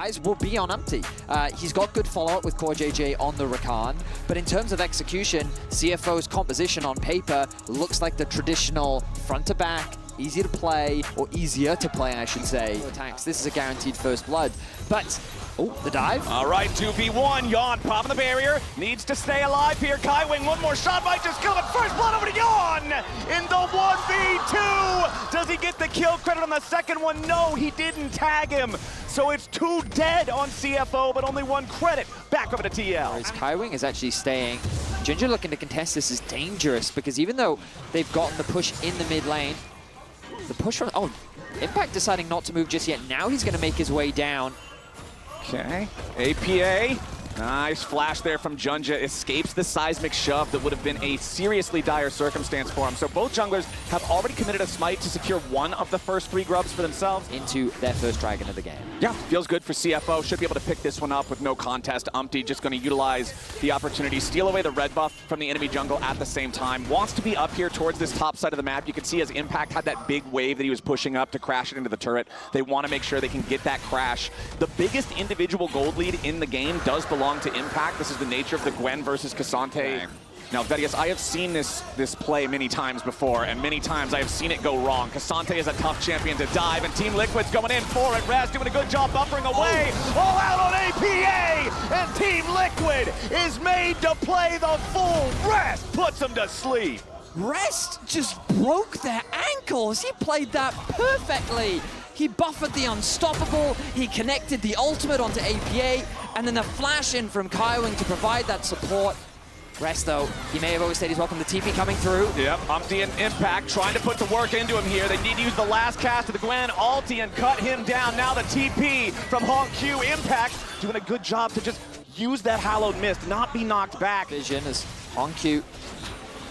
eyes will be on Umpty. He's got good follow-up with Core JJ on the Rakan, but in terms of execution, CFO's composition on paper looks like the traditional front-to-back, easy to play, or easier to play, I should say. Attacks. This is a guaranteed first blood, but the dive. All right, 2v1. Yawn popping the barrier. Needs to stay alive here. Kaiwing, one more shot might just kill him. First blood over to Yawn in the 1v2. Does he get the kill credit on the second one? No, he didn't tag him. So it's 2 dead on CFO, but only 1 credit. Back over to TL. Kaiwing is actually staying. Ginger looking to contest this is dangerous because even though they've gotten the push in the mid lane, the push from, Impact deciding not to move just yet. Now he's going to make his way down. Okay, APA. Nice flash there from Junja. Escapes the seismic shove that would have been a seriously dire circumstance for him. So both junglers have already committed a smite to secure one of the first 3 grubs for themselves. Into their first dragon of the game. Yeah, feels good for CFO. Should be able to pick this one up with no contest. Umpty just going to utilize the opportunity, steal away the red buff from the enemy jungle at the same time. Wants to be up here towards this top side of the map. You can see as Impact had that big wave that he was pushing up to crash it into the turret. They want to make sure they can get that crash. The biggest individual gold lead in the game does belong to Impact. This is the nature of the Gwen versus Cassante. Okay. Now, Vedius, I have seen this play many times before, and many times I have seen it go wrong. Cassante is a tough champion to dive, and Team Liquid's going in for it. Raz doing a good job buffering away. All out on APA, and Team Liquid is made to play the full rest. Puts them to sleep. Rest just broke their ankles. He played that perfectly. He buffered the unstoppable, he connected the ultimate onto APA, and then the flash in from Kaiwing to provide that support. Rest though, he may have always said he's welcome the TP coming through. Yep, Umpty and Impact trying to put the work into him here. They need to use the last cast of the Gwen ulti and cut him down. Now the TP from Honk Q. Impact doing a good job to just use that hallowed mist, not be knocked back. Vision as Honk Q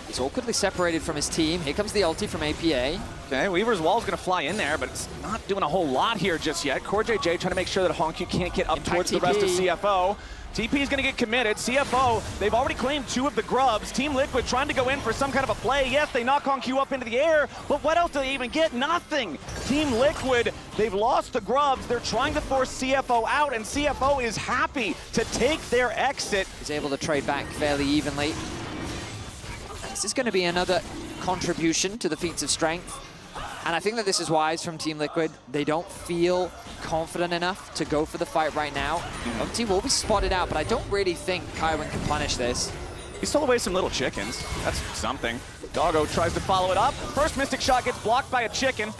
is awkwardly separated from his team. Here comes the ulti from APA. Okay, Weaver's wall's gonna fly in there, but it's not doing a whole lot here just yet. Core JJ trying to make sure that Honky can't get up Impact towards TP. the rest of CFO. TP is gonna get committed. CFO, they've already claimed 2 of the grubs. Team Liquid trying to go in for some kind of a play. Yes, they knock Honky up into the air, but what else do they even get? Nothing. Team Liquid, they've lost the grubs. They're trying to force CFO out, and CFO is happy to take their exit. He's able to trade back fairly evenly. This is gonna be another contribution to the feats of strength. And I think that this is wise from Team Liquid. They don't feel confident enough to go for the fight right now. Umpty will be spotted out, but I don't really think Kaiwing can punish this. He stole away some little chickens. That's something. Doggo tries to follow it up. First Mystic Shot gets blocked by a chicken.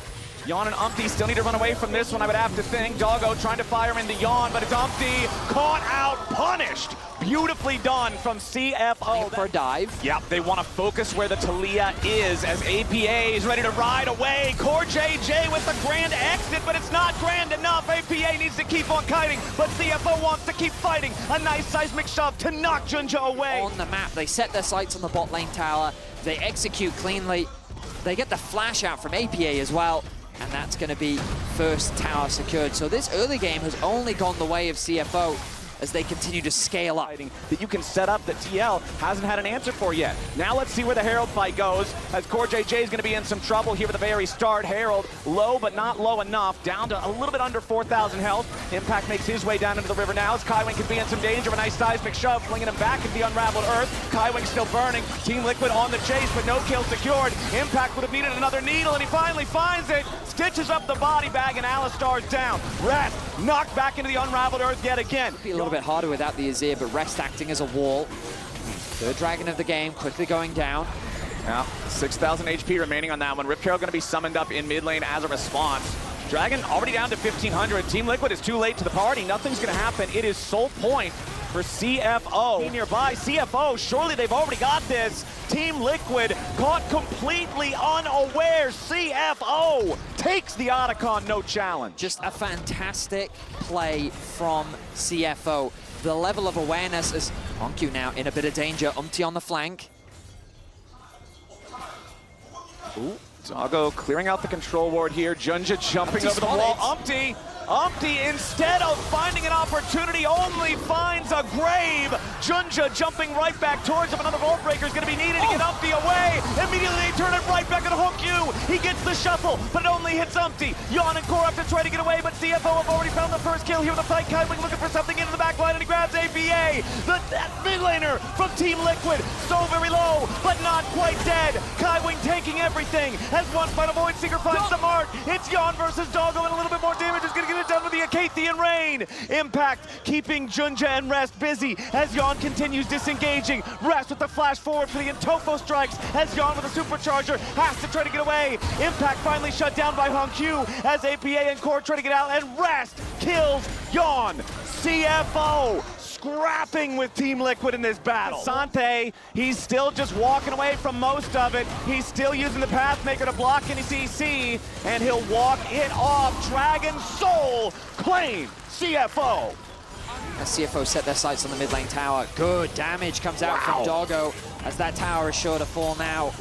Yawn and Umpty still need to run away from this one, I would have to think. Doggo trying to fire him into Yawn, but it's Umpty caught out, punished. Beautifully done from CFO. For a dive. Yep, they want to focus where the Talia is as APA is ready to ride away. Core JJ with the grand exit, but it's not grand enough. APA needs to keep on kiting, but CFO wants to keep fighting. A nice seismic shove to knock Junja away. On the map, they set their sights on the bot lane tower. They execute cleanly. They get the flash out from APA as well. And that's going to be first tower secured. So this early game has only gone the way of CFO as they continue to scale up. That you can set up that TL hasn't had an answer for yet. Now let's see where the Herald fight goes, as Core JJ is going to be in some trouble here at the very start. Herald low, but not low enough, down to a little bit under 4,000 health. Impact makes his way down into the river now, as Kaiwing could be in some danger. A nice seismic shove, flinging him back into the unraveled earth. Kaiwing still burning. Team Liquid on the chase, but no kill secured. Impact would have needed another needle, and he finally finds it. Stitches up the body bag, and Alistar's down. Rest knocked back into the unraveled earth yet again. Be a little bit harder without the Azir, but Rest acting as a wall. Third dragon of the game, quickly going down. Now, 6,000 HP remaining on that one. Rip Carol going to be summoned up in mid lane as a response. Dragon already down to 1,500. Team Liquid is too late to the party. Nothing's going to happen. It is sole point for CFO. Nearby, CFO, surely they've already got this. Team Liquid caught completely unaware. CFO takes the Otacon, no challenge. Just a fantastic play from CFO. The level of awareness is Honku now in a bit of danger. Umpty on the flank. Ooh, Doggo clearing out the control ward here. Junja jumping over the wall. Umpty, instead of finding an opportunity. opportunity only finds a grave. Junja jumping right back towards him. Another vault breaker is going to be needed to get Umpty away. Immediately they turn it right back on Hongkyu. He gets the shuffle, but it only hits Umpty. Yon and Core have to try to get away, but CFO have already found the first kill here with the fight. Kaiwing looking for something into the back line, and he grabs APA. That mid laner from Team Liquid, so very low, but not quite dead. Kaiwing taking everything as one final Void Seeker finds the mark. It's Yon versus Doggo, and a little bit more damage is going to get it done with the Acathian Rain. Impact keeping Junja and Rest busy as Yon continues disengaging. Rest with the flash forward for the Intofo strikes as Yon with a supercharger has to try to get away. Impact finally shut down by Hongkyu as APA and Core try to get out, and Rest kills Yon. CFO scrapping with Team Liquid in this battle. Sante, he's still just walking away from most of it. He's still using the Pathmaker to block any CC, and he'll walk it off. Dragon Soul claim CFO. As CFO set their sights on the mid lane tower. Good damage comes out from Doggo as that tower is sure to fall now.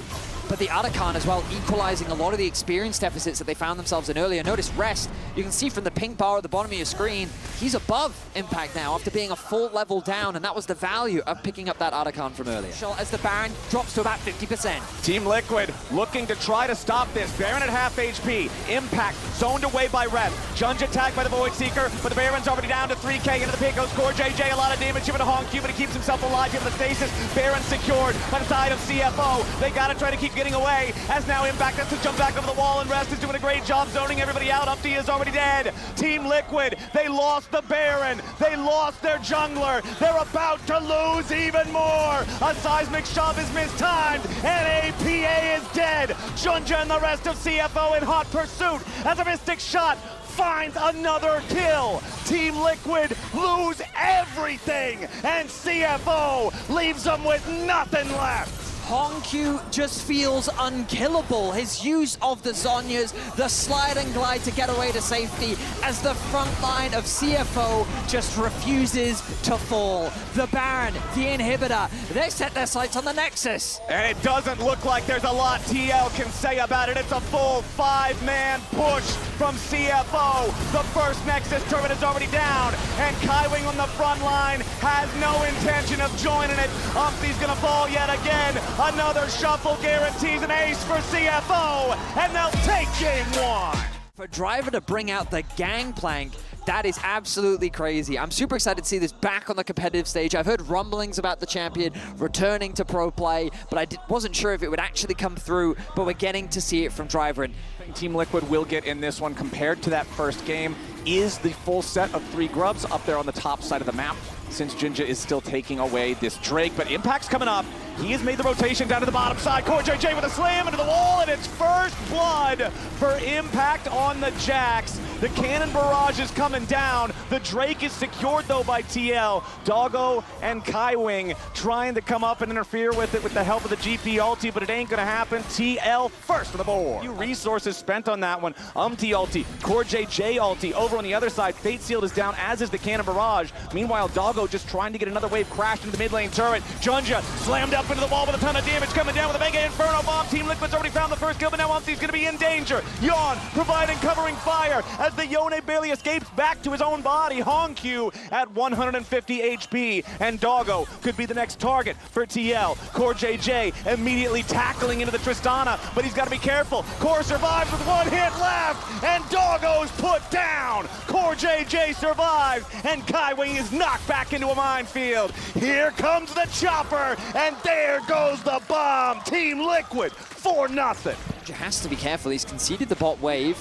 But the Arakan as well, equalizing a lot of the experience deficits that they found themselves in earlier. Notice Rest, you can see from the pink bar at the bottom of your screen, he's above Impact now after being a full level down, and that was the value of picking up that Arakan from earlier. As the Baron drops to about 50%. Team Liquid looking to try to stop this. Baron at half HP. Impact zoned away by Rest. Junja tagged by the Void Seeker, but the Baron's already down to 3k. Into the pit goes Core JJ. A lot of damage given to Hongkyu, but he keeps himself alive. Given the stasis, Baron secured by the side of CFO. They gotta try to keep getting away as now Impact has to jump back over the wall, and Rest is doing a great job zoning everybody out. Umpty is already dead. Team Liquid, they lost the Baron. They lost their jungler. They're about to lose even more. A seismic shove is mistimed, and APA is dead. Junja and the rest of CFO in hot pursuit as a Mystic Shot finds another kill. Team Liquid lose everything, and CFO leaves them with nothing left. Hongkyu just feels unkillable. His use of the Zhonya's, the slide and glide to get away to safety as the front line of CFO just refuses to fall. The Baron, the inhibitor, they set their sights on the Nexus. And it doesn't look like there's a lot TL can say about it. It's a full 5-man push from CFO. The first Nexus turret is already down, and Kaiwing on the front line has no intention of joining it. Umpty's gonna fall yet again. Another shuffle guarantees an ace for CFO, and they'll take game one. For Driver to bring out the gangplank, that is absolutely crazy. I'm super excited to see this back on the competitive stage. I've heard rumblings about the champion returning to pro play, but I wasn't sure if it would actually come through, but we're getting to see it from Driver. And Team Liquid will get in this one compared to that first game is the full set of 3 grubs up there on the top side of the map, since Junja is still taking away this Drake. But Impact's coming up. He has made the rotation down to the bottom side. Core JJ with a slam into the wall, and it's first blood for Impact on the Jax. The cannon barrage is coming down. The Drake is secured, though, by TL. Doggo and Kaiwing trying to come up and interfere with it with the help of the GP ulti, but it ain't gonna happen. TL first on the board. Few resources spent on that one. Umpty ulti, Core JJ ulti. Over on the other side, Fate Sealed is down, as is the cannon barrage. Meanwhile, Doggo just trying to get another wave crashed into the mid lane turret. Junja slammed up into the wall with a ton of damage coming down with a Mega Inferno bomb. Team Liquid's already found the first kill, but now Umpty's gonna be in danger. Yon providing covering fire as the Yone barely escapes back to his own body. Hongkyu at 150 HP, and Doggo could be the next target for TL. Core JJ immediately tackling into the Tristana, but he's gotta be careful. Core survives with 1 hit left, and Doggo's put down. Core JJ survives, and Kaiwing is knocked back into a minefield. Here comes the chopper, and there goes the bomb. Team Liquid 4-0. He has to be careful. He's conceded the bot wave.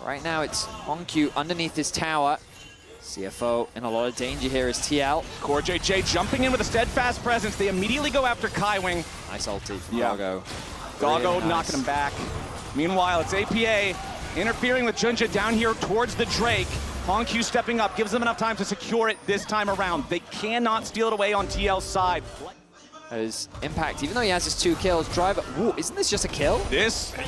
Right now it's Hongkyu underneath his tower. CFO in a lot of danger here is TL. Core JJ jumping in with a steadfast presence. They immediately go after Kaiwing. Nice ulti from Doggo. Doggo Really nice. knocking him back. Meanwhile, it's APA interfering with Junja down here towards the Drake. Hongkyu stepping up, gives them enough time to secure it this time around. They cannot steal it away on TL's side. As Impact, even though he has his 2 kills, Driver, ooh, isn't this just a kill?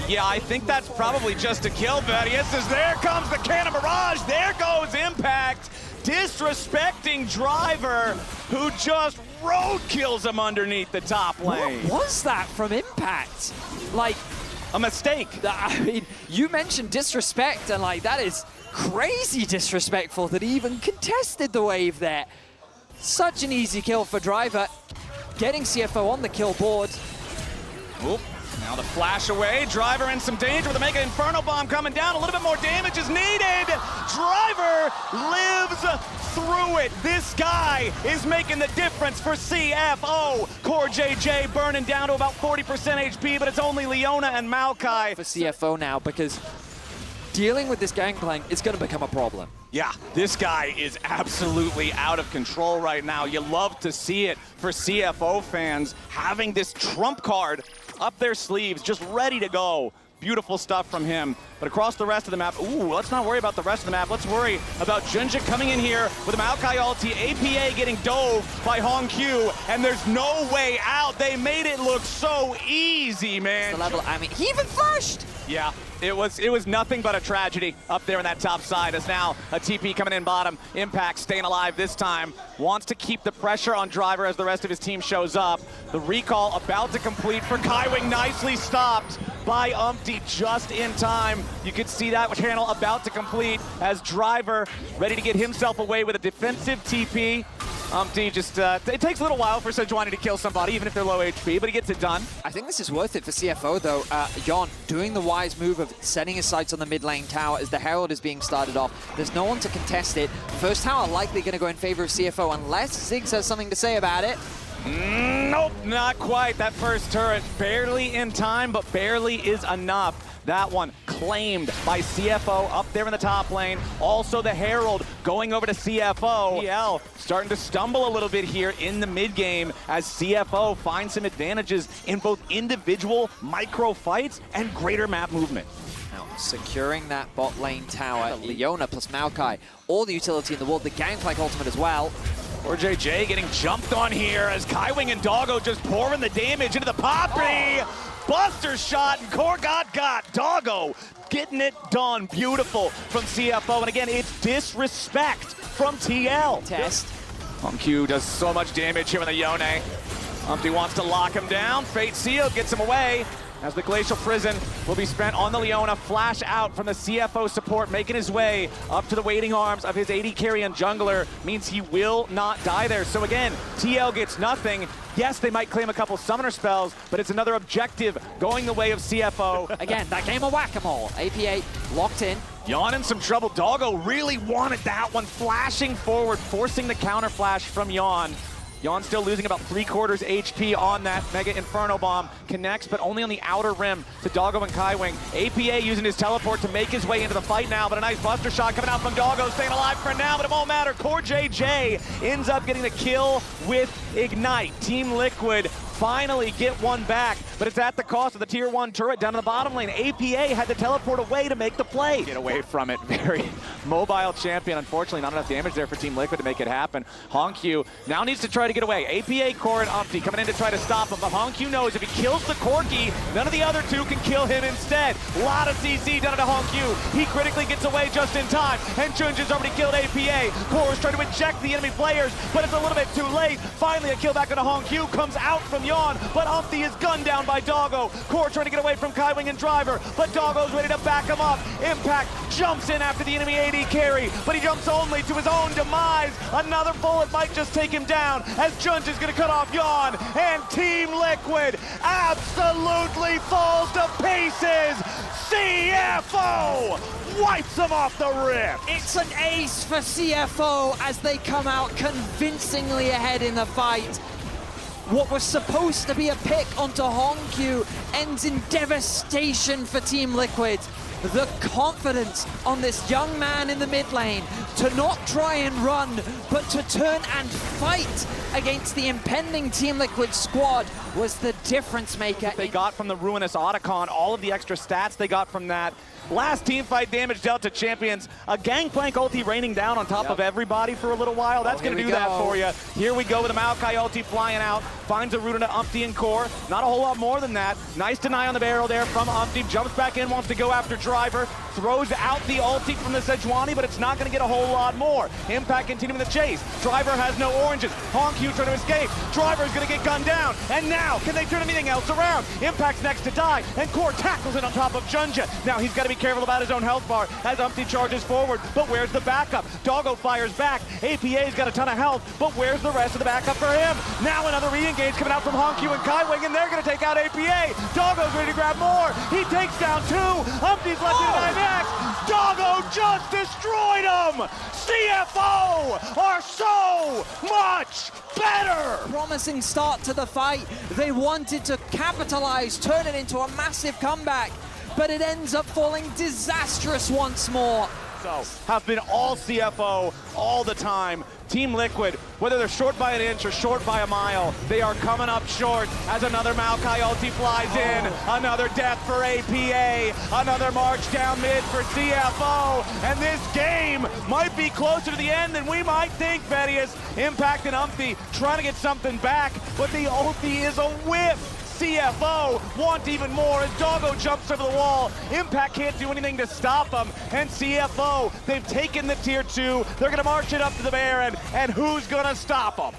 Yeah, I think that's probably just a kill, Vadius, as there comes the cannon barrage. There goes Impact, disrespecting Driver, who just road kills him underneath the top lane. What was that from Impact? Like, a mistake. I mean, you mentioned disrespect, and like, that is crazy disrespectful that he even contested the wave there. Such an easy kill for Driver, getting CFO on the kill board. Oop. Now the flash away, Driver in some danger with a Mega Inferno Bomb coming down. A little bit more damage is needed. Driver lives through it. This guy is making the difference for CFO. Core JJ burning down to about 40% HP, but it's only Leona and Maokai. For CFO now, because dealing with this gangplank is going to become a problem. Yeah, this guy is absolutely out of control right now. You love to see it for CFO fans, having this trump card up their sleeves, just ready to go. Beautiful stuff from him. But across the rest of the map, ooh, let's not worry about the rest of the map. Let's worry about Junja coming in here with a Maokai ulti, APA getting dove by HongQ, and there's no way out. They made it look so easy, man. The level, I mean, he even flashed. Yeah, it was nothing but a tragedy up there in that top side. As now a TP coming in bottom. Impact staying alive this time. Wants to keep the pressure on Driver as the rest of his team shows up. The recall about to complete for Kaiwing, nicely stopped by Umpty just in time. You can see that channel about to complete as Driver ready to get himself away with a defensive TP. Umpty just, it takes a little while for Sejuani to kill somebody, even if they're low HP, but he gets it done. I think this is worth it for CFO, though. Yon doing the wise move of setting his sights on the mid lane tower as the Herald is being started off. There's no one to contest it. First tower likely going to go in favor of CFO unless Ziggs has something to say about it. Nope, not quite. That first turret barely in time, but barely is enough. That one claimed by CFO up there in the top lane. Also the Herald going over to CFO. PL starting to stumble a little bit here in the mid game as CFO finds some advantages in both individual micro fights and greater map movement. Now, securing that bot lane tower, Leona plus Maokai, all the utility in the world, the Gangplank ultimate as well. Or JJ getting jumped on here as Kaiwing and Doggo just pouring the damage into the Poppy. Buster shot and Core got Doggo getting it done. Beautiful from CFO. And again, it's disrespect from TL. Test. HongQ does so much damage here with the Yone. Umpty wants to lock him down. Fate Seal gets him away as the Glacial Prison will be spent on the Leona. Flash out from the CFO support, making his way up to the waiting arms of his AD carry and jungler, means he will not die there. So again, TL gets nothing. Yes, they might claim a couple summoner spells, but it's another objective going the way of CFO. Again, that game of whack-a-mole. APA locked in. Yon in some trouble. Doggo really wanted that one, flashing forward, forcing the counter flash from Yon. Yon still losing about 3/4 HP on that Mega Inferno Bomb. Connects, but only on the outer rim to Doggo and Kaiwing. APA using his teleport to make his way into the fight now, but a nice buster shot coming out from Doggo, staying alive for now, but it won't matter. Core JJ ends up getting the kill with Ignite. Team Liquid finally get one back, but it's at the cost of the tier 1 turret down in the bottom lane. APA had to teleport away to make the play. Get away from it. Very mobile champion. Unfortunately, not enough damage there for Team Liquid to make it happen. HongQ now needs to try to get away. APA, Core, and Umpty coming in to try to stop him, but HongQ knows if he kills the Corki, none of the other two can kill him instead. A lot of CC done to HongQ. He critically gets away just in time, and Junja's already killed APA. Core is trying to eject the enemy players, but it's a little bit too late. Finally, a kill back onto HongQ comes out from Yon, but Umpty is gunned down by Doggo. Core trying to get away from Kaiwing and Driver, but Doggo's ready to back him up. Impact jumps in after the enemy AD carry, but he jumps only to his own demise. Another bullet might just take him down as Junja's gonna cut off Yon, and Team Liquid absolutely falls to pieces. CFO wipes them off the rip. It's an ace for CFO as they come out convincingly ahead in the fight. What was supposed to be a pick onto HongQ ends in devastation for Team Liquid. The confidence on this young man in the mid lane to not try and run, but to turn and fight against the impending Team Liquid squad was the difference maker. They got from the Ruinous Otacon, all of the extra stats they got from that. Last team fight damage dealt to champions. A Gangplank ulti raining down on top of everybody for a little while. That's going to do that for you. Here we go with a Maokai ulti flying out. finds a route into Umpty and Core. Not a whole lot more than that. Nice deny on the barrel there from Umpty. Jumps back in, wants to go after Driver. Throws out the ulti from the Sejuani, but it's not going to get a whole lot more. Impact continuing the chase. Driver has no oranges. HonkQ trying to escape. Driver's going to get gunned down. And now, can they turn anything else around? Impact's next to die, and Core tackles it on top of Junja. Now he's got to be careful about his own health bar as Umpty charges forward, but where's the backup? Doggo fires back. APA's got a ton of health, but where's the rest of the backup for him? Now another re-engage coming out from HonkQ and Kaiwing, and they're going to take out APA. Doggo's ready to grab more. He takes down two. Umpty's left in 9x. Doggo just destroyed him. CFO are so much better. Promising start to the fight. They wanted to capitalize, turn it into a massive comeback, but it ends up falling disastrous once more. So, have been all CFO all the time. Team Liquid, whether they're short by an inch or short by a mile, they are coming up short as another Maokai ulti flies in. Another death for APA. Another march down mid for CFO. And this game might be closer to the end than we might think, Vedius. Impact and Umpty trying to get something back, but the ulti is a whiff. CFO want even more as Doggo jumps over the wall. Impact can't do anything to stop him. And CFO, they've taken the tier 2. They're gonna march it up to the Baron, and who's gonna stop them?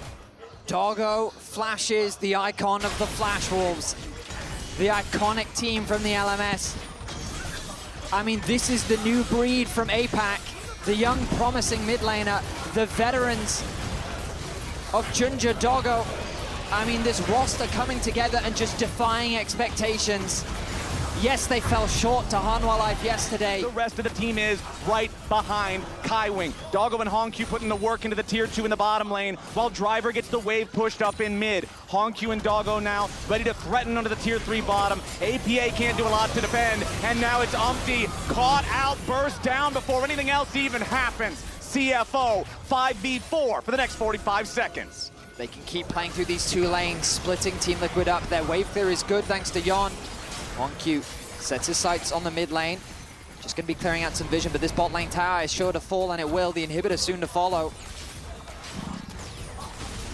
Doggo flashes, the icon of the Flash Wolves. The iconic team from the LMS. I mean, this is the new breed from APAC. The young, promising mid laner, the veterans of Junja, Doggo. I mean, this roster coming together and just defying expectations. Yes, they fell short to Hanwha Life yesterday. The rest of the team is right behind Kaiwing. Doggo and HonkQ putting the work into the tier 2 in the bottom lane, while Driver gets the wave pushed up in mid. HonkQ and Doggo now ready to threaten under the tier 3 bottom. APA can't do a lot to defend, and now it's Umpty caught out, burst down before anything else even happens. CFO 5v4 for the next 45 seconds. They can keep playing through these two lanes, splitting Team Liquid up. Their wave clear is good thanks to Yon. HonkQ sets his sights on the mid lane. Just going to be clearing out some vision, but this bot lane tower is sure to fall, and it will. The inhibitor soon to follow.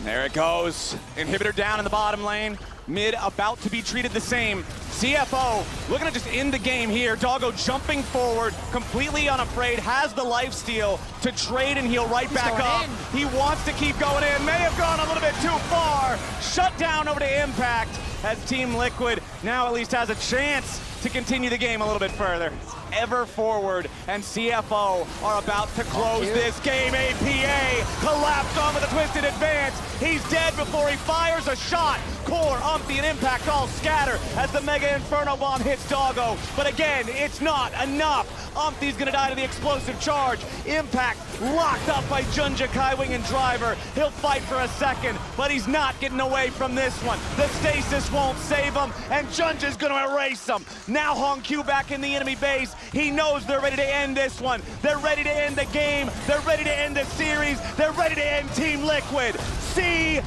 There it goes. Inhibitor down in the bottom lane. Mid about to be treated the same. CFO looking to just end the game here. Doggo jumping forward, completely unafraid, has the lifesteal to trade and heal right back up. He wants to keep going in. May have gone a little bit too far. Shut down over to Impact as Team Liquid now at least has a chance to continue the game a little bit further. Ever forward, and CFO are about to close this game. APA collapsed on with a twisted advance. He's dead before he fires a shot. Core, Umpty, and Impact all scatter as the Mega Inferno Bomb hits Doggo. But again, it's not enough. Umpty's gonna die to the explosive charge. Impact locked up by Junja, Kaiwing, and Driver. He'll fight for a second, but he's not getting away from this one. The stasis won't save him, and Junja's gonna erase him. Now HonkQ back in the enemy base. He knows they're ready to end this one. They're ready to end the game. They're ready to end the series. They're ready to end Team Liquid. CFO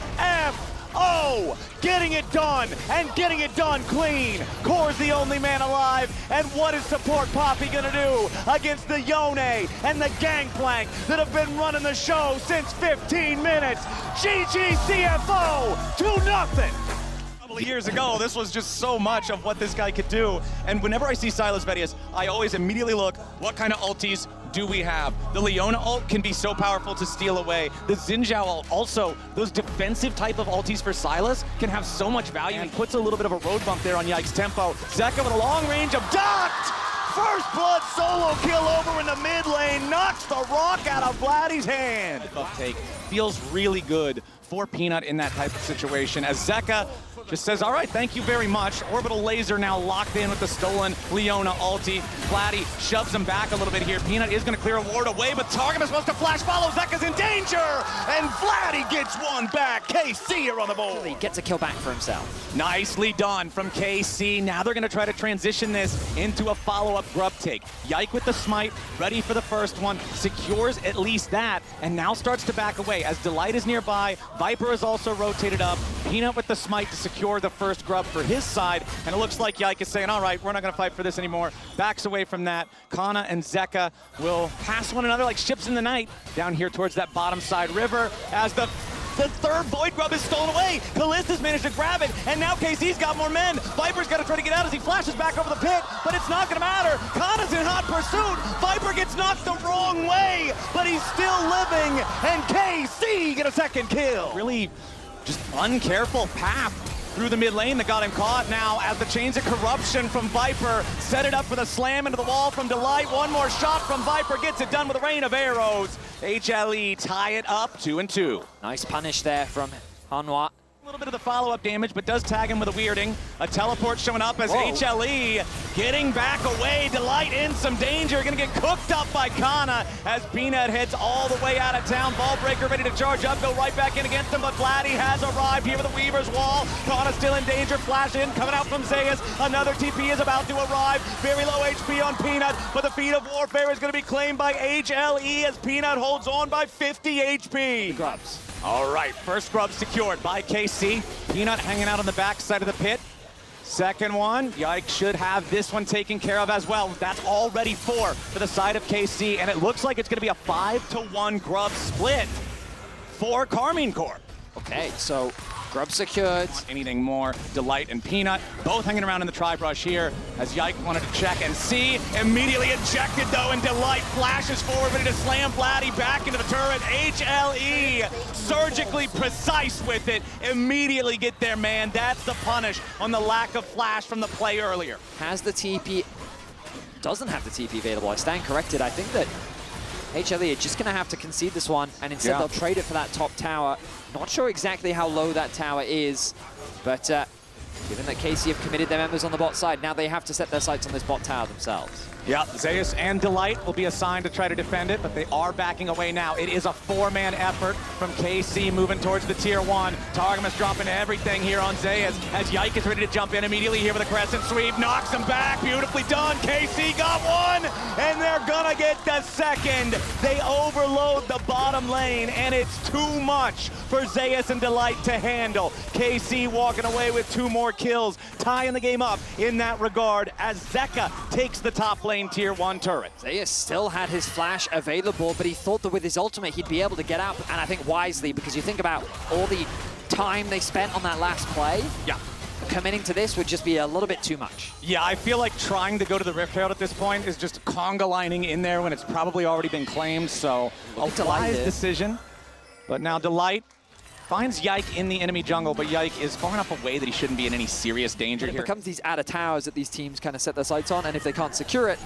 getting it done, and getting it done clean. Core's the only man alive, and what is Support Poppy gonna do against the Yone and the Gangplank that have been running the show since 15 minutes? GG CFO, 2-0. Years ago, this was just so much of what this guy could do. And whenever I see Silas Vedius, I always immediately look, what kind of ultis do we have? The Leona ult can be so powerful to steal away. The Xin Zhao ult also, those defensive type of ultis for Silas can have so much value. And puts a little bit of a road bump there on Yike's tempo. Zeka with a long range of ducked! First blood solo kill over in the mid lane, knocks the rock out of Vladdy's hand. Buff take feels really good for Peanut in that type of situation, as Zeka just says, all right, thank you very much. Orbital Laser now locked in with the stolen Leona ulti. Vladdy shoves him back a little bit here. Peanut is going to clear a ward away, but Targum is supposed to flash follow. Zeka's in danger, and Vladdy gets one back. KC are on the board. He gets a kill back for himself. Nicely done from KC. Now they're going to try to transition this into a follow-up grub take. Yike with the smite, ready for the first one, secures at least that, and now starts to back away as Delight is nearby. Viper is also rotated up. Peanut with the smite to secure the first grub for his side, and it looks like Yike is saying, all right, we're not going to fight for this anymore. Backs away from that. Kana and Zeka will pass one another like ships in the night down here towards that bottom side river as the The third Void Grub is stolen away. Kallista's managed to grab it, and now KC's got more men. Viper's got to try to get out as he flashes back over the pit, but it's not going to matter. Kana's in hot pursuit. Viper gets knocked the wrong way, but he's still living, and KC get a second kill. Really just uncareful path through the mid lane that got him caught. Now, as the Chains of Corruption from Viper set it up for the slam into the wall from Delight. One more shot from Viper gets it done with a rain of arrows. HLE tie it up 2-2. Nice punish there from Hanwha. A little bit of the follow-up damage, but does tag him with a weirding. A teleport showing up as HLE getting back away. Delight in some danger, gonna get cooked up by Kana as Peanut heads all the way out of town. Ball breaker ready to charge up, go right back in against him, but Vladdy has arrived here with the Weaver's Wall. Kana still in danger, flash in, coming out from Zeus. Another TP is about to arrive. Very low HP on Peanut, but the feat of warfare is gonna be claimed by HLE as Peanut holds on by 50 HP. Grubs. All right, first grub secured by KC. Peanut hanging out on the back side of the pit. Second one, Yike should have this one taken care of as well. That's already 4 for the side of KC, and it looks like it's gonna be a 5-to-1 grub split for Karmine Corp. Okay, so grub secured. Anything more, Delight and Peanut, both hanging around in the tri-brush here as Yike wanted to check and see. Immediately ejected though, and Delight flashes forward, ready to slam Vladdy back into the turret. HLE surgically precise with it. Immediately get there, man. That's the punish on the lack of flash from the play earlier. Has the TP, doesn't have the TP available. I stand corrected. I think that HLE are just going to have to concede this one, and instead they'll trade it for that top tower. Not sure exactly how low that tower is, but given that KC have committed their members on the bot side, now they have to set their sights on this bot tower themselves. Yeah, Zeus and Delight will be assigned to try to defend it, but they are backing away now. It is a 4-man effort from KC moving towards the tier 1. Targamas dropping everything here on Zeus as Yike is ready to jump in immediately here with a crescent sweep. Knocks him back, beautifully done. KC got one, and they're gonna get the second. They overload the bottom lane, and it's too much for Zeus and Delight to handle. KC walking away with 2 more kills, tying the game up in that regard as Zeka takes the top lane tier 1 turret. Zeus still had his flash available, but he thought that with his ultimate he'd be able to get out, and I think wisely, because you think about all the time they spent on that last play. Yeah. Committing to this would just be a little bit too much. Yeah, I feel like trying to go to the Rift Herald at this point is just conga lining in there when it's probably already been claimed, so a wise decision. But now Delight finds Yike in the enemy jungle, but Yike is far enough away that he shouldn't be in any serious danger here. It becomes these outer towers that these teams kind of set their sights on, and if they can't secure it,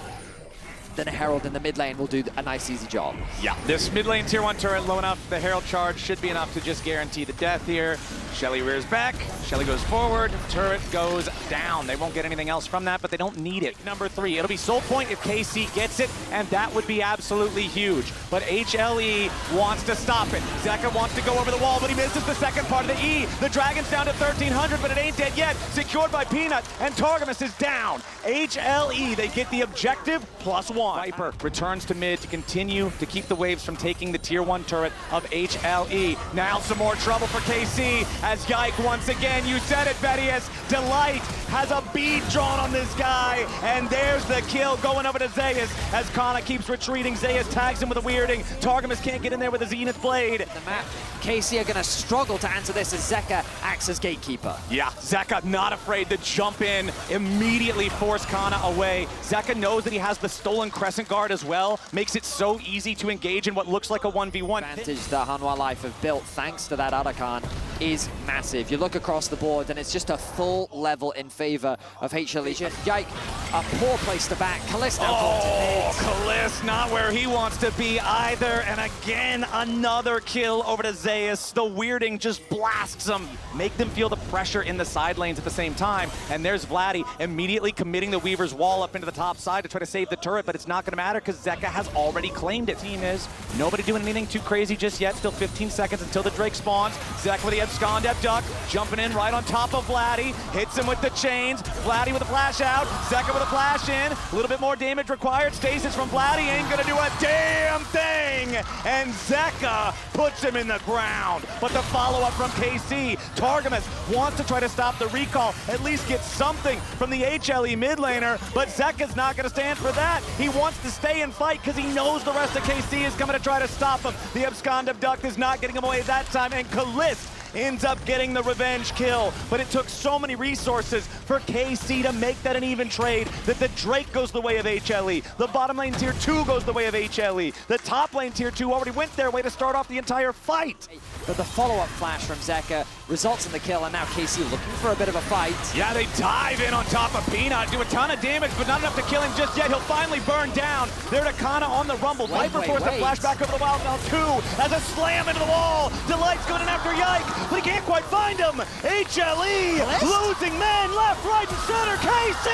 then a Herald in the mid lane will do a nice, easy job. Yeah, this mid lane tier 1 turret low enough. The Herald charge should be enough to just guarantee the death here. Shelly rears back, Shelly goes forward, turret goes down. They won't get anything else from that, but they don't need it. Number 3, it'll be soul point if KC gets it, and that would be absolutely huge. But HLE wants to stop it. Zeka wants to go over the wall, but he misses the second part of the E. The Dragon's down to 1,300, but it ain't dead yet. Secured by Peanut, and Targamas is down. HLE, they get the objective +1. Viper returns to mid to continue to keep the waves from taking the tier 1 turret of HLE. Now some more trouble for KC as Yike once again, you said it, Vedius. Delight has a bead drawn on this guy, and there's the kill going over to Zeus as Kana keeps retreating. Zeus tags him with a weirding. Targamas can't get in there with a Zenith Blade. The map, KC are going to struggle to answer this as Zeka acts as gatekeeper. Yeah, Zeka not afraid to jump in, immediately force Kana away. Zeka knows that he has the stolen Crescent Guard as well, makes it so easy to engage in what looks like a 1v1. Advantage that Hanwha Life have built thanks to that Arakan is massive. You look across the board and it's just a full level in favor of HLE. Yike, a poor place to back. Kallisto Kallisto not where he wants to be either, and again another kill over to Zeus. The weirding just blasts them, make them feel the pressure in the side lanes at the same time, and there's Vladdy immediately committing the Weaver's Wall up into the top side to try to save the turret, but it's not going to matter because Zeka has already claimed it. Team is nobody doing anything too crazy just yet. Still 15 seconds until the Drake spawns. Zeka with the abscond Duck, jumping in right on top of Vladdy, hits him with the chains, Vladdy with a flash out, Zeka with a flash in, a little bit more damage required, stasis from Vladdy, ain't gonna do a damn thing, and Zeka puts him in the ground. But the follow-up from KC, Targamas wants to try to stop the recall, at least get something from the HLE mid laner, but Zeka's not gonna stand for that. He wants to stay and fight because he knows the rest of KC is coming to try to stop him. The abscond Duck is not getting him away that time, and Kalist ends up getting the revenge kill, but it took so many resources for KC to make that an even trade that the Drake goes the way of HLE, the bottom lane tier 2 goes the way of HLE, the top lane tier 2 already went their way to start off the entire fight. But the follow-up flash from Zeka results in the kill, and now KC looking for a bit of a fight. Yeah, they dive in on top of Peanut, do a ton of damage, but not enough to kill him just yet. He'll finally burn down. They're Kana on the rumble. Viper forced a flashback over the Wild Bell 2 as a slam into the wall. Delight's going in after Yike, but he can't quite find him. HLE losing men left, right, and center. KC,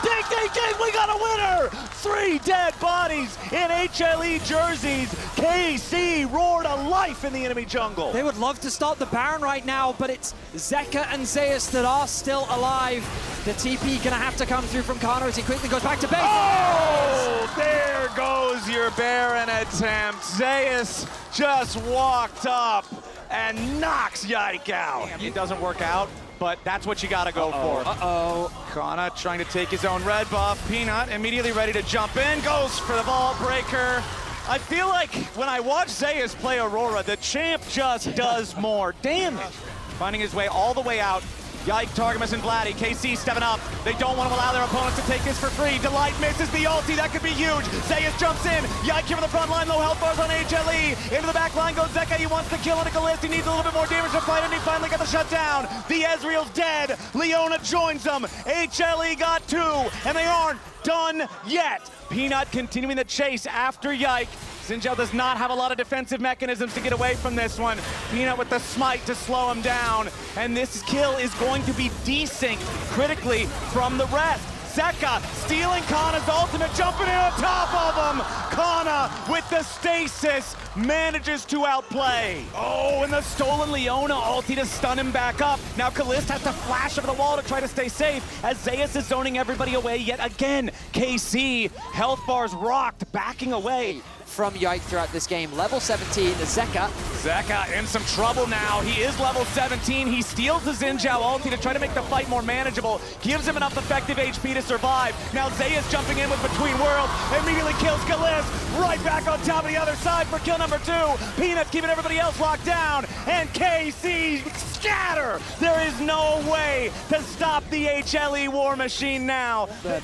ding, ding, ding, we got a winner. 3 dead bodies in HLE jerseys. KC roared a life in the enemy jungle. They would love to stop the Baron right now, but it's Zeka and Zeus that are still alive. The TP gonna have to come through from Kana as he quickly goes back to base. Oh, there goes your Baron attempt. Zeus just walked up and knocks Yike out. It doesn't work out, but that's what you gotta go for. Kana trying to take his own red buff. Peanut immediately ready to jump in, goes for the ball breaker. I feel like when I watch Zeus play Aurora, the champ just does more damage. Finding his way all the way out. Yike, Targamas, and Vladdy. KC stepping up. They don't want to allow their opponents to take this for free. Delight misses the ulti. That could be huge. Zeus jumps in. Yike here from the front line. Low health bars on HLE. Into the back line goes Zeka. He wants to kill on Kalist. He needs a little bit more damage to fight, and he finally got the shutdown. The Ezreal's dead. Leona joins them. HLE got 2, and they aren't done yet. Peanut continuing the chase after Yike. Xin Zhao does not have a lot of defensive mechanisms to get away from this one. Peanut with the smite to slow him down. And this kill is going to be desynced critically from the rest. Zeka stealing Kana's ultimate, jumping in on top of him. Kana with the stasis manages to outplay. Oh, and the stolen Leona ulti to stun him back up. Now Kalist has to flash over the wall to try to stay safe as Zeus is zoning everybody away yet again. KC, health bars rocked, backing away from Yike throughout this game. Level 17, Zeka. Zeka in some trouble now. He is level 17. He steals the Xin Zhao ulti to try to make the fight more manageable. Gives him enough effective HP to survive. Now Zeus jumping in with Between Worlds. Immediately kills Kalist. Right back on top of the other side for kill number 2. Peanuts keeping everybody else locked down. And KC scatter. There is no way to stop the HLE war machine now. The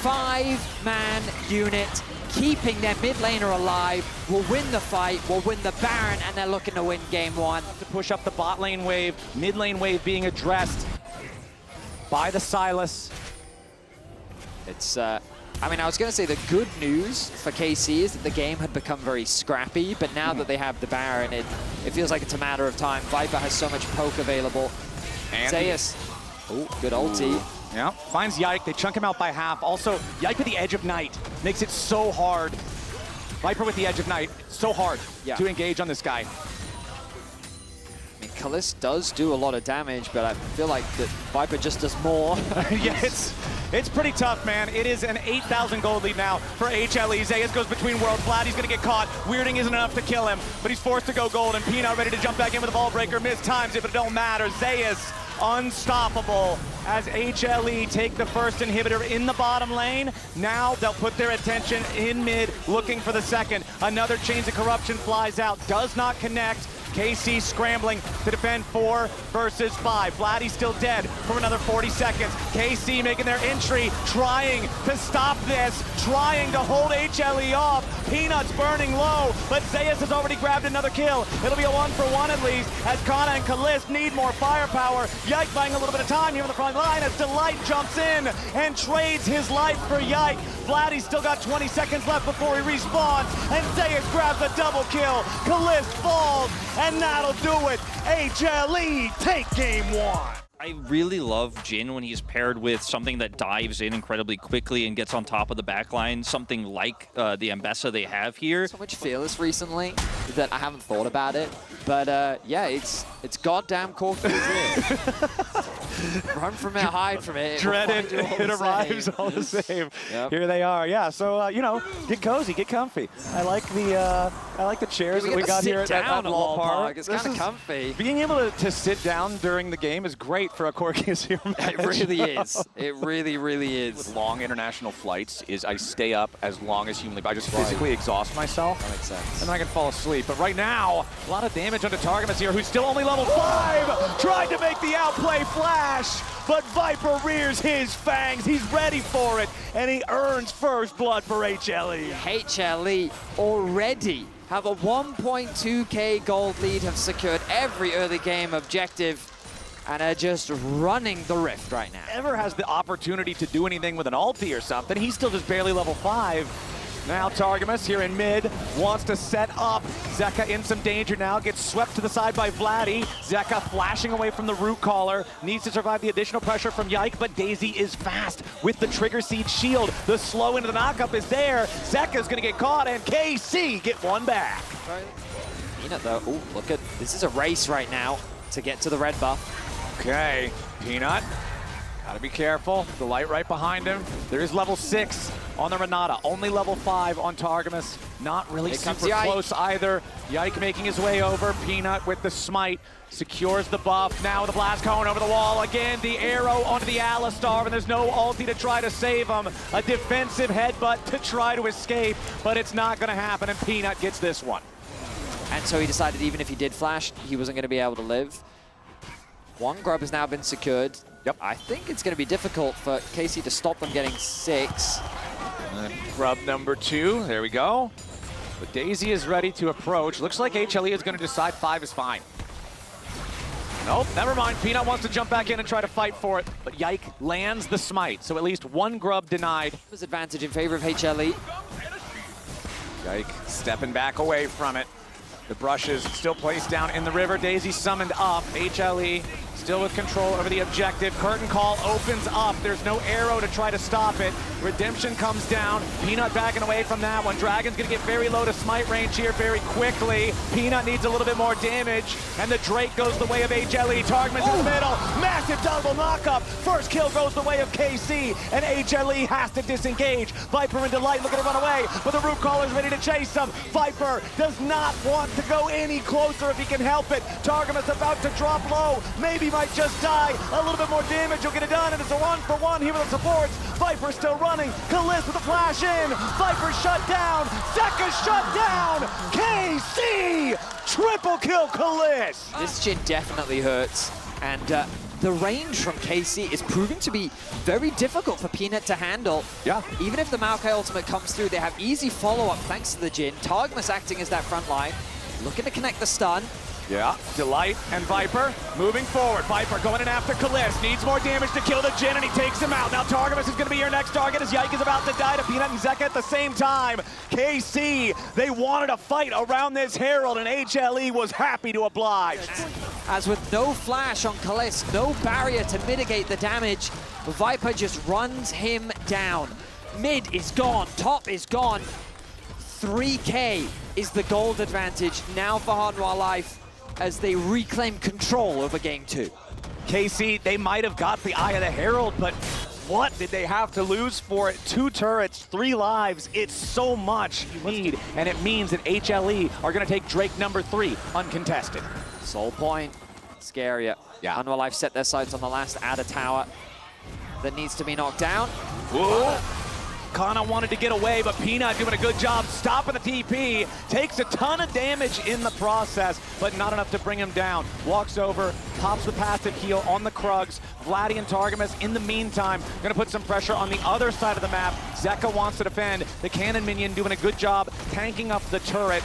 5-man unit keeping their mid laner alive will win the fight, will win the Baron, and they're looking to win game 1. To push up the bot lane wave, mid lane wave being addressed by the Silas. It's, I mean, I was going to say the good news for KC is that the game had become very scrappy, but now that they have the Baron, it feels like it's a matter of time. Viper has so much poke available. And Zeus, oh, good ulti. Yeah, finds Yike. They chunk him out by half. Also, Yike with the Edge of Night makes it so hard. Viper with the Edge of Night, so hard to engage on this guy. I mean, Kalist does do a lot of damage, but I feel like that Viper just does more. Yeah, it's pretty tough, man. It is an 8,000 gold lead now for HLE. Zeus goes between worlds. Vladdy's gonna get caught. Weirding isn't enough to kill him, but he's forced to go gold, and Peanut ready to jump back in with a ball breaker. Missed times it, but it don't matter. Zeus unstoppable as HLE take the first inhibitor in the bottom lane. Now they'll put their attention in mid, looking for the second. Another Chains of Corruption flies out, does not connect. KC scrambling to defend 4 versus 5. Vladdy's still dead for another 40 seconds. KC making their entry, trying to stop this, trying to hold HLE off. Peanuts burning low, but Zeus has already grabbed another kill. It'll be a 1-for-1 at least, as Kana and Kalist need more firepower. Yike buying a little bit of time here on the front line as Delight jumps in and trades his life for Yike. Vladdy's still got 20 seconds left before he respawns, and Zeus grabs a double kill. Kalist falls, and that'll do it. HLE take game 1. I really love Jhin when he's paired with something that dives in incredibly quickly and gets on top of the backline, something like the Ambessa they have here. So much fearless recently that I haven't thought about it. But yeah, it's goddamn Corky here. Run from it, hide from it. Dreaded, it arrives all the same. Yep. Here they are. Yeah, so you know, get cozy, get comfy. I like the chairs that we got here at LoL Park. It's kind of comfy. Being able to sit down during the game is great for a Corky Azir match. It really is. It really, really is. With long international flights is I stay up as long as humanly. I just physically exhaust myself. That makes sense. And then I can fall asleep. But right now, a lot of damage onto Targamas here, who's still only level 5. Tried to make the outplay flash, but Viper rears his fangs. He's ready for it, and he earns first blood for HLE. HLE already have a 1.2k gold lead, have secured every early game objective, and are just running the rift right now. Ever has the opportunity to do anything with an ulti or something. He's still just barely level 5. Now Targamas here in mid wants to set up. Zeka in some danger now, gets swept to the side by Vladdy. Zeka flashing away from the root caller, needs to survive the additional pressure from Yike, but Daisy is fast with the Trigger Seed shield. The slow into the knockup is there. Zeka's gonna get caught, and KC get one back. Peanut though, ooh, look at, this is a race right now to get to the red buff. Okay, Peanut, gotta be careful. The light right behind him. There is level 6 on the Renata, only level 5 on Targamas. Not really super close either. Yike making his way over. Peanut with the smite, secures the buff. Now with the blast cone over the wall. Again, the arrow onto the Alistar, and there's no ulti to try to save him. A defensive headbutt to try to escape, but it's not gonna happen, and Peanut gets this one. And so he decided even if he did flash, he wasn't gonna be able to live. One grub has now been secured. Yep. I think it's going to be difficult for KC to stop them getting 6. Grub number 2, there we go. But Daisy is ready to approach. Looks like HLE is going to decide 5 is fine. Nope, never mind. Peanut wants to jump back in and try to fight for it, but Yike lands the smite, so at least one grub denied. There's advantage in favor of HLE. Yike stepping back away from it. The brushes still placed down in the river. Daisy summoned up. HLE still with control over the objective. Curtain call opens up. There's no arrow to try to stop it. Redemption comes down. Peanut backing away from that one. Dragon's gonna get very low to smite range here very quickly. Peanut needs a little bit more damage, and the Drake goes the way of HLE. Targman's in the middle. Massive double knockup. First kill goes the way of KC, and HLE has to disengage. Viper and Delight looking to run away, but the root caller's ready to chase him. Viper does not want to go any closer if he can help it. Targamas about to drop low. Maybe might just die. A little bit more damage will get it done, and it's a 1-for-1 here with the supports. Viper still running. Kalisz with a flash in. Viper shut down. Zeka shut down. KC triple kill Kalisz. This Jhin definitely hurts, and the range from KC is proving to be very difficult for Peanut to handle. Yeah. Even if the Maokai ultimate comes through, they have easy follow-up thanks to the Jhin. Targamas acting as that front line, looking to connect the stun. Yeah, Delight and Viper moving forward. Viper going in after Kalisz. Needs more damage to kill the Jhin, and he takes him out. Now Targamas is going to be your next target as Yike is about to die to Peanut and Zeka at the same time. KC, they wanted a fight around this Herald, and HLE was happy to oblige. As with no flash on Kalisz, no barrier to mitigate the damage, Viper just runs him down. Mid is gone, top is gone. 3K is the gold advantage now for Hanwha Life as they reclaim control over game 2. KC, they might have got the Eye of the Herald, but what did they have to lose for it? 2 turrets, 3 lives. It's so much you need, and it means that HLE are going to take Drake number 3 uncontested. Soul point, scarier. Yeah. Hanwha Life set their sights on the last Adder tower that needs to be knocked down. Whoa. Kana wanted to get away, but Peanut doing a good job stopping the TP. Takes a ton of damage in the process, but not enough to bring him down. Walks over, pops the passive heal on the Krugs. Vladdy and Targamas, in the meantime, going to put some pressure on the other side of the map. Zeka wants to defend. The cannon minion doing a good job tanking up the turret.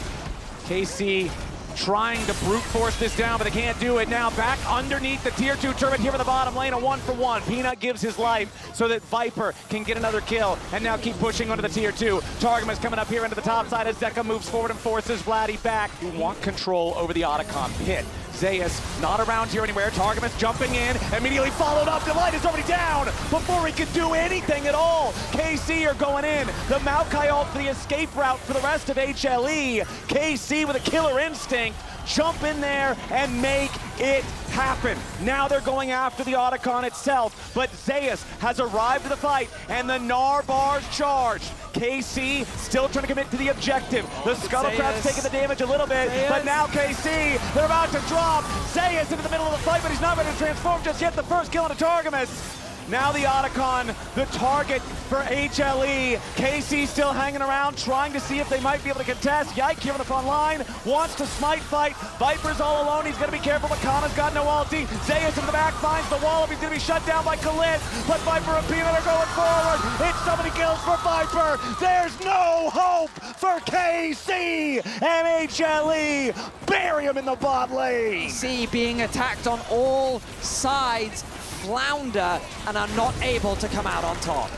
KC trying to brute force this down, but they can't do it. Now back underneath the tier 2 turret here in the bottom lane, a 1-for-1. Peanut gives his life so that Viper can get another kill, and now keep pushing onto the tier 2. Targamas coming up here into the top side as Zeka moves forward and forces Vladdy back. You want control over the Otacon pit. Zeus not around here anywhere. Targamas jumping in, immediately followed up. Delight is already down before he could do anything at all. KC are going in. The Maokai ult for the escape route for the rest of HLE. KC with a killer instinct. Jump in there and make it happen. Now they're going after the Otacon itself, but Zeus has arrived to the fight, and the Narbar's charged. KC still trying to commit to the objective. The Scuttlecraft's taking the damage a little bit, but now KC, they're about to drop. Zeus into the middle of the fight, but he's not ready to transform just yet. The first kill on Targamas. Now the Otacon, the target for HLE. KC still hanging around, trying to see if they might be able to contest. Yike here on the front line, wants to smite fight. Viper's all alone, he's gonna be careful, but Kana's got no ulti. Zeus in the back finds the wall, he's gonna be shut down by Khalid, but Viper and Peanut are going forward. It's so many kills for Viper. There's no hope for KC, and HLE bury him in the bot lane. KC being attacked on all sides, flounder, and are not able to come out on top.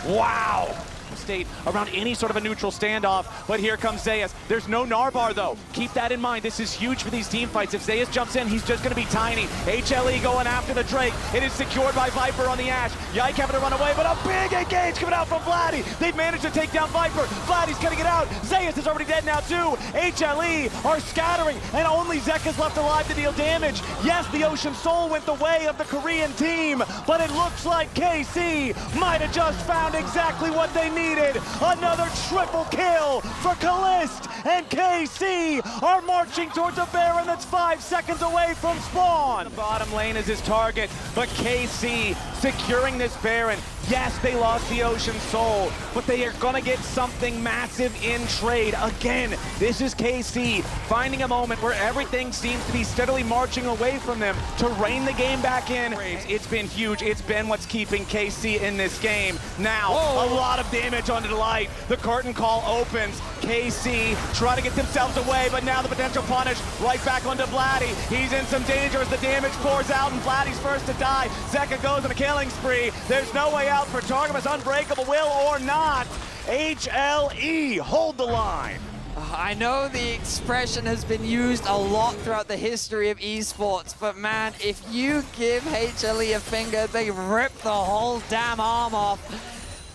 Wow. State around any sort of a neutral standoff, but here comes Zeus. There's no Narbar though. Keep that in mind. This is huge for these team fights. If Zeus jumps in, he's just going to be tiny. HLE going after the Drake. It is secured by Viper on the Ashe. Yike having to run away, but a big engage coming out from Vladdy. They've managed to take down Viper. Vladdy's cutting it out. Zeus is already dead now too. HLE are scattering, and only Zeka's left alive to deal damage. Yes, the Ocean Soul went the way of the Korean team, but it looks like KC might have just found exactly what they needed. Another triple kill for Kalist, and KC are marching towards a Baron that's 5 seconds away from spawn. The bottom lane is his target, but KC securing this Baron. Yes, they lost the Ocean Soul, but they are gonna get something massive in trade. Again, this is KC finding a moment where everything seems to be steadily marching away from them to rein the game back in. It's been huge. It's been what's keeping KC in this game. Now, a lot of damage onto Delight. The curtain call opens. KC trying to get themselves away, but now the potential punish right back onto Vladdy. He's in some danger as the damage pours out, and Vladdy's first to die. Zeka goes on a killing spree. There's no way out for Targamas. Unbreakable will or not. HLE hold the line. I know the expression has been used a lot throughout the history of esports, but man, if you give HLE a finger, they rip the whole damn arm off.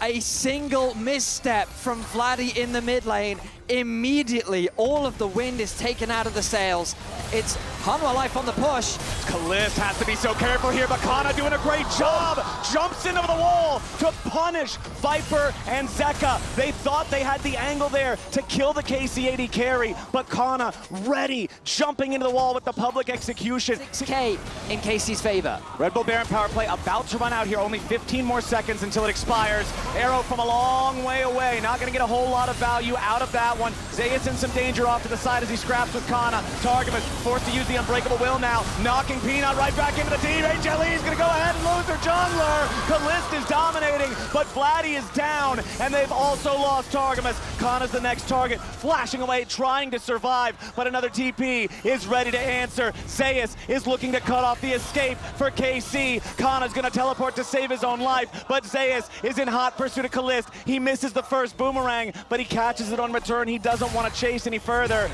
A single misstep from Vladdy in the mid lane, immediately all of the wind is taken out of the sails. It's Hanwha Life on the push. Kalist has to be so careful here, but Kana doing a great job. Jumps into the wall to punish Viper and Zeka. They thought they had the angle there to kill the KC AD carry, but Kana ready, jumping into the wall with the public execution. 6K in KC's favor. Red Bull Baron power play about to run out here. Only 15 more seconds until it expires. Arrow from a long way away. Not going to get a whole lot of value out of that one. Zeus in some danger off to the side as he scraps with Kana. Targamas forced to use the Unbreakable Will now. Knocking Peanut right back into the team. HLE is going to go ahead and lose their jungler. Kalist is dominating, but Vladdy is down, and they've also lost Targamas. Kana's the next target, flashing away, trying to survive, but another TP is ready to answer. Zeus is looking to cut off the escape for KC. Kana's going to teleport to save his own life, but Zeus is in hot pursuit of Kalist. He misses the first boomerang, but he catches it on return. He doesn't want to chase any further.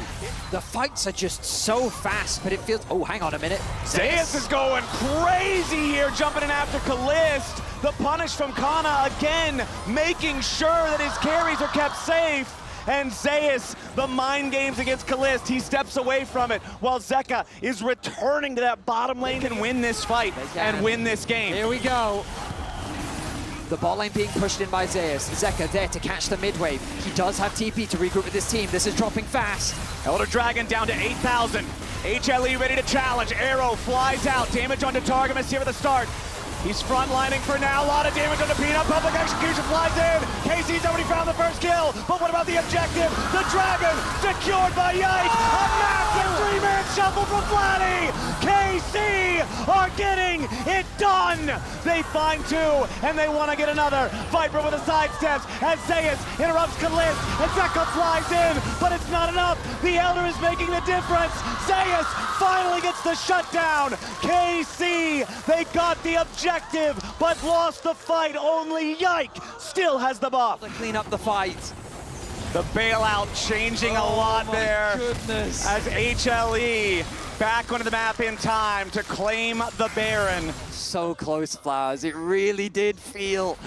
The fights are just so fast, but it feels... Oh, hang on a minute. Zeus is going crazy here, jumping in after Kalist. The punish from Kana again, making sure that his carries are kept safe. And Zeus, the mind games against Kalist, he steps away from it, while Zeka is returning to that bottom lane and win this fight and win this game. Here we go. The bot lane being pushed in by Zeus. Zeka there to catch the mid wave. He does have TP to regroup with his team. This is dropping fast. Elder Dragon down to 8,000. HLE ready to challenge. Arrow flies out. Damage onto Targamas here at the start. He's frontlining for now. A lot of damage on the Peanut. Public execution flies in. KC's already found the first kill. But what about the objective? The Dragon secured by Yike. A massive three-man shuffle from Vladdy. KC are getting it done. They find two, and they want to get another. Viper with a sidesteps as Zeus interrupts Kalist, and Zeka flies in, but it's not enough. The Elder is making the difference. Zeus finally gets the shutdown. KC, they got the objective, but lost the fight. Only Yike still has the buff. To clean up the fight. The bailout changing a lot there. Goodness. As HLE back onto the map in time to claim the Baron. So close, Flowers. It really did feel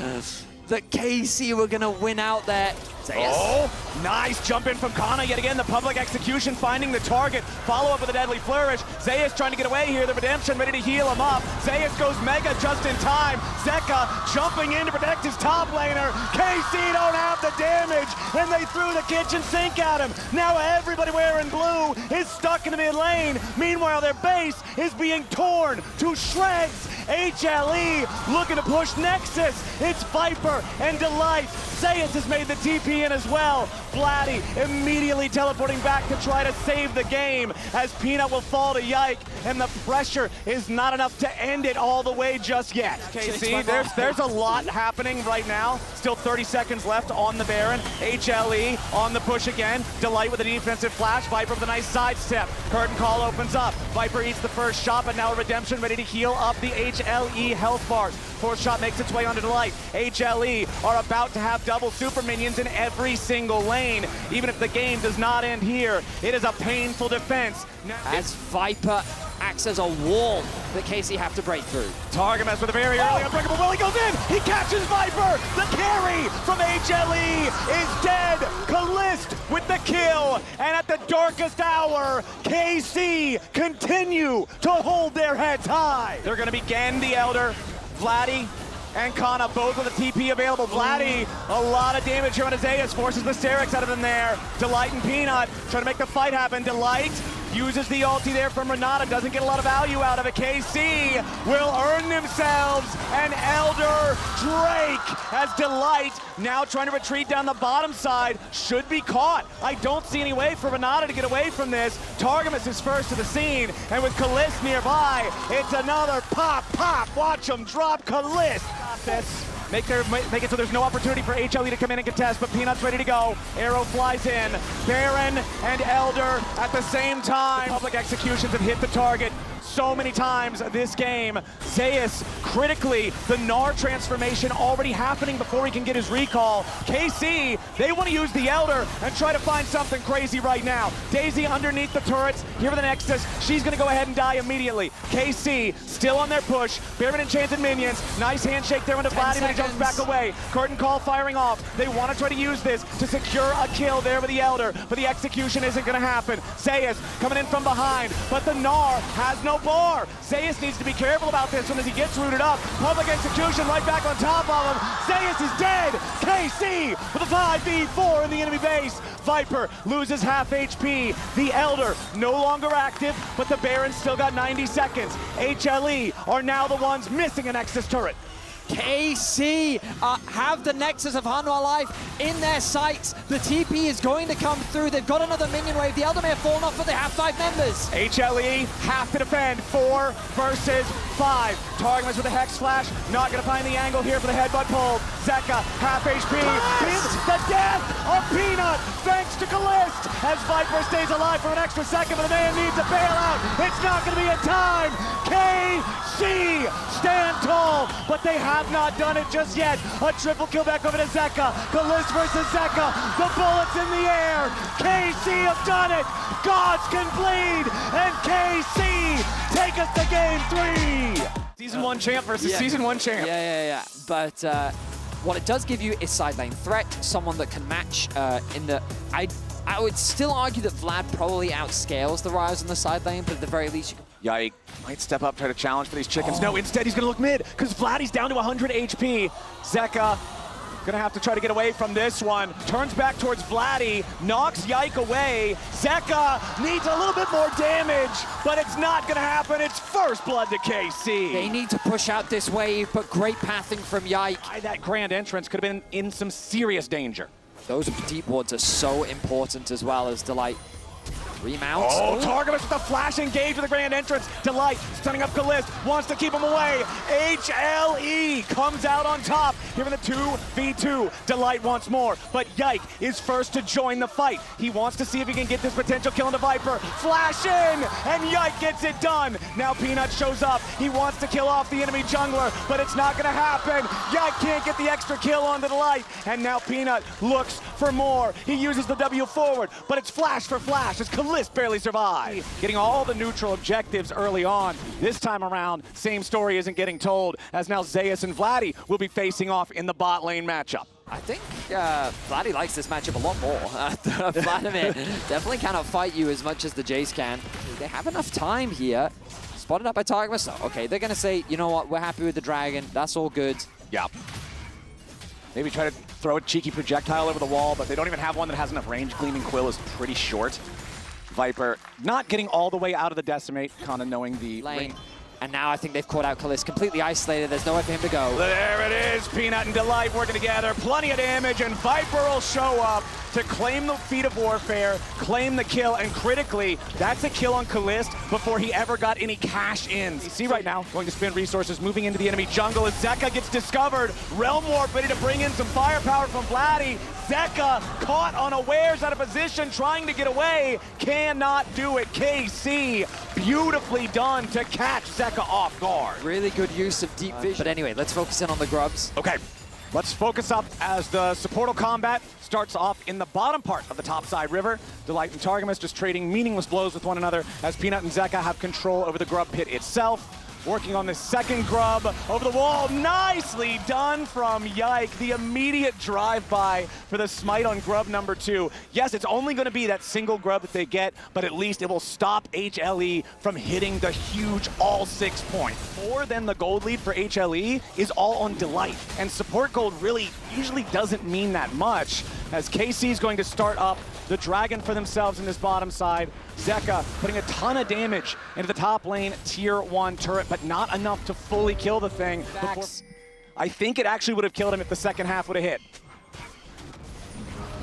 that KC were going to win out there. Oh, nice jump in from Kana yet again. The public execution finding the target. Follow up with a deadly flourish. Zeus trying to get away here. The redemption ready to heal him up. Zeus goes mega just in time. Zeka jumping in to protect his top laner. KC don't have the damage, and they threw the kitchen sink at him. Now everybody wearing blue is stuck in the mid lane. Meanwhile, their base is being torn to shreds. HLE looking to push Nexus. It's Viper and Delight. Zeus has made the TP in as well. Vladdy immediately teleporting back to try to save the game as Peanut will fall to Yike, and the pressure is not enough to end it all the way just yet. KC, there's a lot happening right now. Still 30 seconds left on the Baron. HLE on the push again. Delight with a defensive flash. Viper with a nice sidestep. Curtain call opens up. Viper eats the first shot, but now a redemption ready to heal up the HLE health bars. Fourth shot makes its way onto Delight. HLE are about to have double super minions in every single lane. Even if the game does not end here, it is a painful defense. As Viper acts as a wall that KC have to break through. Targamas with a very early unbreakable will. He goes in. He catches Viper. The carry from HLE is dead. Callist with the kill. And at the darkest hour, KC continue to hold their heads high. They're going to begin the Elder. Vladdy and Kana both with a TP available. Vladdy, a lot of damage here on Zeus, forces the Mysterix out of him there. Delight and Peanut trying to make the fight happen. Delight uses the ulti there from Renata, doesn't get a lot of value out of it. KC will earn themselves an Elder Drake as Delight now trying to retreat down the bottom side, should be caught. I don't see any way for Renata to get away from this. Targamas is first to the scene, and with Callist nearby, it's another pop. Watch him drop Callist. This. Make it so there's no opportunity for HLE to come in and contest, but Peanut's ready to go. Arrow flies in. Baron and Elder at the same time. Public executions have hit the target so many times this game. Zeus critically, the Gnar transformation already happening before he can get his recall. KC, they want to use the Elder and try to find something crazy right now. Daisy underneath the turrets, here for the Nexus. She's going to go ahead and die immediately. KC still on their push. Baron enchanted minions. Nice handshake there into Vladdy, but he jumps back away. Curtain call firing off. They want to try to use this to secure a kill there with the Elder, but the execution isn't going to happen. Zeus coming in from behind, but the Gnar has no bar. Zeus needs to be careful about this one as he gets rooted up. Public execution right back on top of him. Zeus is dead. KC with a 5v4 in the enemy base. Viper loses half HP. The Elder no longer active, but the Baron still got 90 seconds. HLE are now the ones missing a Nexus turret. KC have the Nexus of Hanwha Life in their sights. The TP is going to come through. They've got another minion wave. The Elder may have fallen off, but they have 5 members. HLE have to defend 4 versus 5. Targamas with a Hex Flash. Not going to find the angle here for the headbutt pull. Zeka, half HP. It's the death of Peanut, thanks to Callist, as Viper stays alive for an extra second, but the man needs a bailout. It's not going to be in time. KC stand tall, but they have not done it just yet. A triple kill back over to Zeka. Callist versus Zeka. The bullets in the air. KC have done it. Gods can bleed, and KC take us to game 3. Season 1 champ versus Season 1 champ. Yeah. But what it does give you is side lane threat, someone that can match in the... I would still argue that Vlad probably outscales the Ryze on the side lane, but at the very least you can... Yike might step up, try to challenge for these chickens. No, instead he's going to look mid, because Vladdy's down to 100 HP. Zeka gonna have to try to get away from this one. Turns back towards Vladdy, knocks Yike away. Zeka needs a little bit more damage, but it's not gonna happen. It's first blood to KC. They need to push out this wave, but great pathing from Yike. That grand entrance could have been in some serious danger. Those deep wards are so important as well as Delight Remounts. Oh, Targamas with the flash engage with the grand entrance. Delight stunning up Kalist, wants to keep him away. HLE comes out on top here in the 2v2. Delight wants more, but Yike is first to join the fight. He wants to see if he can get this potential kill into Viper. Flash in, and Yike gets it done. Now Peanut shows up. He wants to kill off the enemy jungler, but it's not gonna happen. Yike can't get the extra kill onto Delight, and now Peanut looks for more. He uses the W forward, but it's flash for flash as Kalist barely survives. Getting all the neutral objectives early on. This time around, same story isn't getting told, as now Zeus and Vladdy will be facing off in the bot lane matchup. I think Vladdy likes this matchup a lot more. Vladimir definitely cannot fight you as much as the Jace can. They have enough time here. Spotted up by Targamas. So, okay, they're going to say, you know what, we're happy with the dragon. That's all good. Yeah. Maybe try to throw a cheeky projectile over the wall, but they don't even have one that has enough range. Gleaming Quill is pretty short. Viper not getting all the way out of the decimate, kind of knowing the lane. And now I think they've caught out Kalist, completely isolated. There's nowhere for him to go. There it is, Peanut and Delight working together. Plenty of damage, and Viper will show up to claim the feat of warfare, claim the kill, and critically, that's a kill on Kalist before he ever got any cash in. You see right now, going to spend resources, moving into the enemy jungle, as Zeka gets discovered. Realm Warp ready to bring in some firepower from Vladdy. Zeka caught unawares out of position, trying to get away, cannot do it. KC, beautifully done to catch Zeka off guard. Really good use of deep vision. But anyway, let's focus in on the grubs. Okay, let's focus up as the supportal combat starts off in the bottom part of the topside river. Delight and Targamas just trading meaningless blows with one another as Peanut and Zeka have control over the grub pit itself. Working on the second grub over the wall. Nicely done from Yike. The immediate drive-by for the smite on grub number 2. Yes, it's only going to be that single grub that they get, but at least it will stop HLE from hitting the huge all 6 points. More than the gold lead for HLE is all on Delight. And support gold really usually doesn't mean that much, as KC is going to start up the dragon for themselves in this bottom side. Zeka putting a ton of damage into the top lane tier 1 turret, but not enough to fully kill the thing. Before I think it actually would have killed him if the second half would have hit.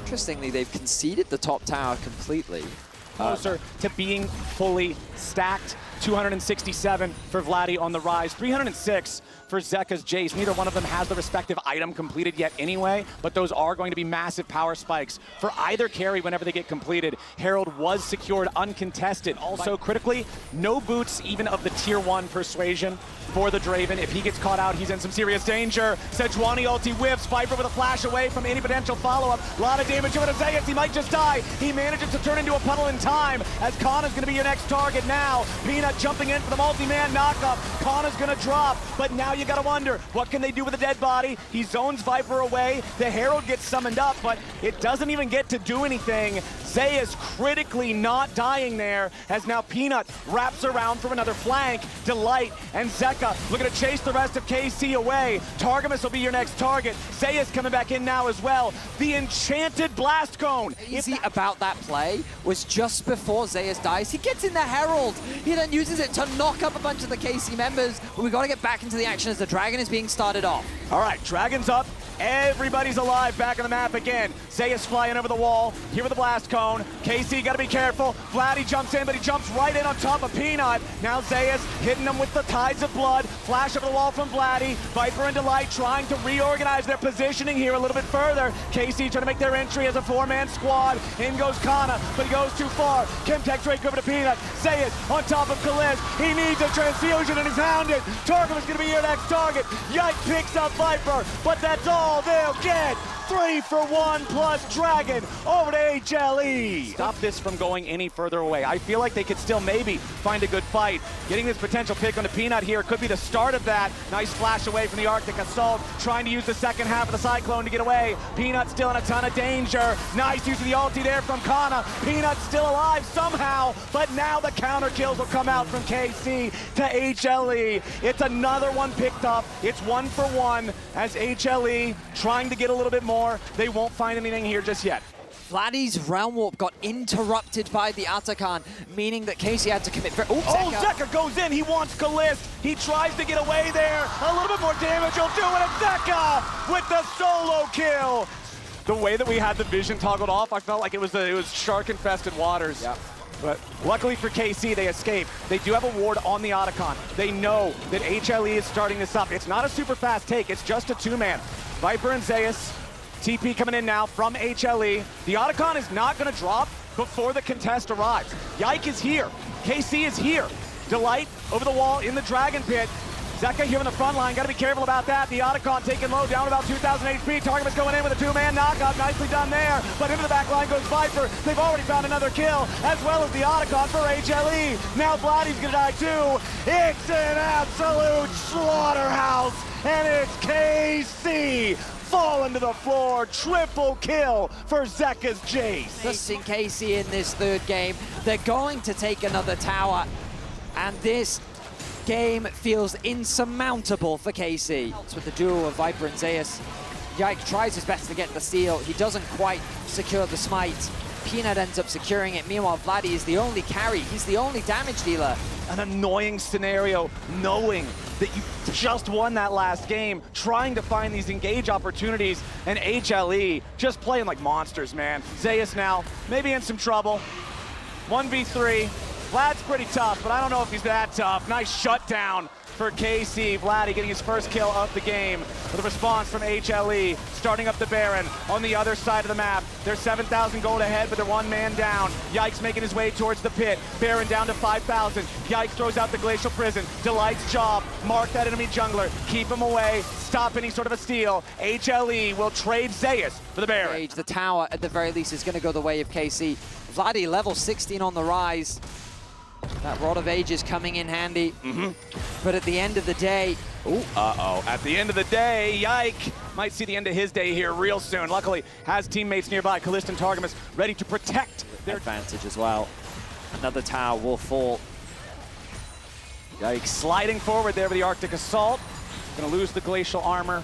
Interestingly, they've conceded the top tower completely. Closer to being fully stacked. 267 for Vladdy on the rise, 306 for Zeka's Jace. Neither one of them has the respective item completed yet anyway, but those are going to be massive power spikes for either carry whenever they get completed. Herald was secured uncontested. Also critically, no boots even of the tier 1 persuasion for the Draven. If he gets caught out, he's in some serious danger. Sejuani ulti whips, Viper with a flash away from any potential follow-up. A lot of damage over to Zeus, he might just die. He manages to turn into a puddle in time, as Kana's gonna be your next target now. Peanut jumping in for the multi-man knockup. Kana's gonna drop, but now you gotta wonder, what can they do with a dead body? He zones Viper away, the Herald gets summoned up, but it doesn't even get to do anything. Zeus critically not dying there, as now Peanut wraps around from another flank. Delight and Zeka looking to chase the rest of KC away. Targamas will be your next target. Zeus coming back in now as well. The enchanted blast cone. Easy about that play was just before Zeus dies, he gets in the Herald. He then uses it to knock up a bunch of the KC members, but we've got to get back into the action as the dragon is being started off. All right, dragon's up. Everybody's alive back on the map again. Zeus flying over the wall, here with the blast cone. KC gotta be careful. Vladdy jumps in, but he jumps right in on top of Peanut. Now Zeus hitting him with the tides of blood. Flash over the wall from Vladdy. Viper and Delight trying to reorganize their positioning here a little bit further. KC trying to make their entry as a 4-man squad. In goes Kana, but he goes too far. Chemtech Drake over to Peanut. Zeus on top of Kalist. He needs a transfusion and he's hounded. Targamas gonna be your next target. Yike picks up Viper, but that's all they'll get. 3 for 1 plus Dragon over to HLE. Stop this from going any further away. I feel like they could still maybe find a good fight. Getting this potential pick onto Peanut here could be the start of that. Nice flash away from the Arctic Assault, trying to use the second half of the Cyclone to get away. Peanut still in a ton of danger. Nice use of the ulti there from Kana. Peanut still alive somehow, but now the counter kills will come out from KC to HLE. It's another one picked up. It's 1 for 1 as HLE trying to get a little bit more. They won't find anything here just yet. Vladdy's Realm Warp got interrupted by the Atakan, meaning that KC had to commit. Zeka goes in. He wants Kalist. He tries to get away there. A little bit more damage will do it. And Zeka with the solo kill. The way that we had the vision toggled off, I felt like it was shark-infested waters. Yep. But luckily for KC, they escape. They do have a ward on the Otacon. They know that HLE is starting this up. It's not a super fast take, it's just a two-man. Viper and Zeus, TP coming in now from HLE. The Otacon is not gonna drop before the contest arrives. Yike is here, KC is here. Delight over the wall in the Dragon Pit. Zeka here in the front line, gotta be careful about that. The Otacon taking low, down about 2,000 HP. Target's going in with a two-man knockout, nicely done there. But into the back line goes Viper. They've already found another kill, as well as the Otacon for HLE. Now Vladdy's gonna die too. It's an absolute slaughterhouse, and it's KC falling to the floor. Triple kill for Zeka's Jace. Just in KC in this third game, they're going to take another tower, and this game feels insurmountable for KC. With the duo of Viper and Zeus, Yike tries his best to get the steal. He doesn't quite secure the smite. Peanut ends up securing it. Meanwhile, Vladdy is the only carry. He's the only damage dealer. An annoying scenario, knowing that you just won that last game, trying to find these engage opportunities, and HLE just playing like monsters, man. Zeus now, maybe in some trouble. 1v3. Vlad's pretty tough, but I don't know if he's that tough. Nice shutdown for KC. Vladdy getting his first kill of the game with a response from HLE, starting up the Baron on the other side of the map. They're 7,000 gold ahead, but they're one man down. Yike's making his way towards the pit. Baron down to 5,000. Yike throws out the Glacial Prison. Delight's job, mark that enemy jungler, keep him away, stop any sort of a steal. HLE will trade Zeus for the Baron. The tower, at the very least, is going to go the way of KC. Vladdy, level 16 on the rise. That Rod of Ages coming in handy. But at the end of the day... At the end of the day, Yike might see the end of his day here real soon. Luckily, has teammates nearby. Kalista and Targamas ready to protect their advantage as well. Another tower will fall. Yike sliding forward there with the Arctic Assault. Gonna lose the Glacial Armor.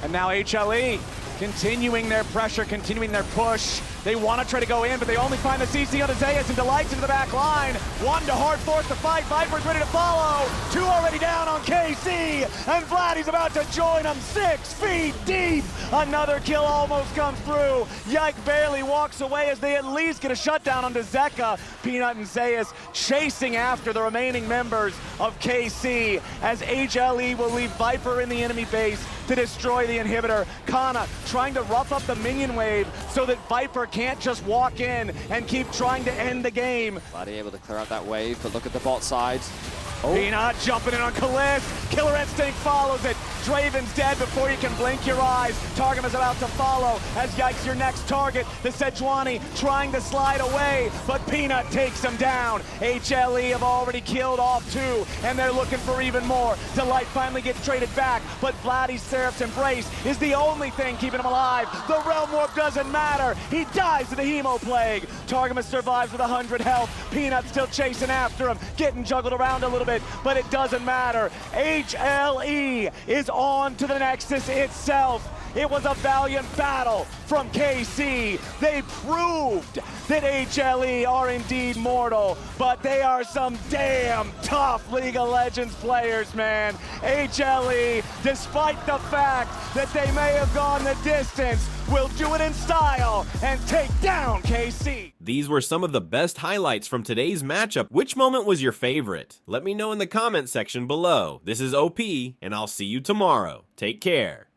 And now HLE continuing their pressure, continuing their push. They want to try to go in, but they only find the CC on Zeus, and Delight's into the back line. One to hard force the fight. Viper's ready to follow. Two already down on KC, and Vladdy's about to join them 6 feet deep. Another kill almost comes through. Yike barely walks away as they at least get a shutdown onto Zeka. Peanut and Zeus chasing after the remaining members of KC as HLE will leave Viper in the enemy base to destroy the inhibitor. Kana trying to rough up the minion wave so that Viper can't just walk in and keep trying to end the game. Vladdy able to clear out that wave, but look at the bot side. Peanut jumping in on Kalist. Killer Instinct follows it. Draven's dead before you can blink your eyes. Targum is about to follow as Yike's your next target. The Sejuani trying to slide away, but Peanut takes him down. HLE have already killed off 2, and they're looking for even more. Delight finally gets traded back, but Vladdy's Seraph's Embrace is the only thing keeping him alive. The Realm Warp doesn't matter. He dies to the Hemo Plague. Targamas survives with 100 health. Peanut still chasing after him, getting juggled around a little bit, but it doesn't matter. HLE is on to the Nexus itself. It was a valiant battle from KC. They proved that HLE are indeed mortal, but they are some damn tough League of Legends players, man. HLE, despite the fact that they may have gone the distance, will do it in style and take down KC. These were some of the best highlights from today's matchup. Which moment was your favorite? Let me know in the comment section below. This is OP, and I'll see you tomorrow. Take care.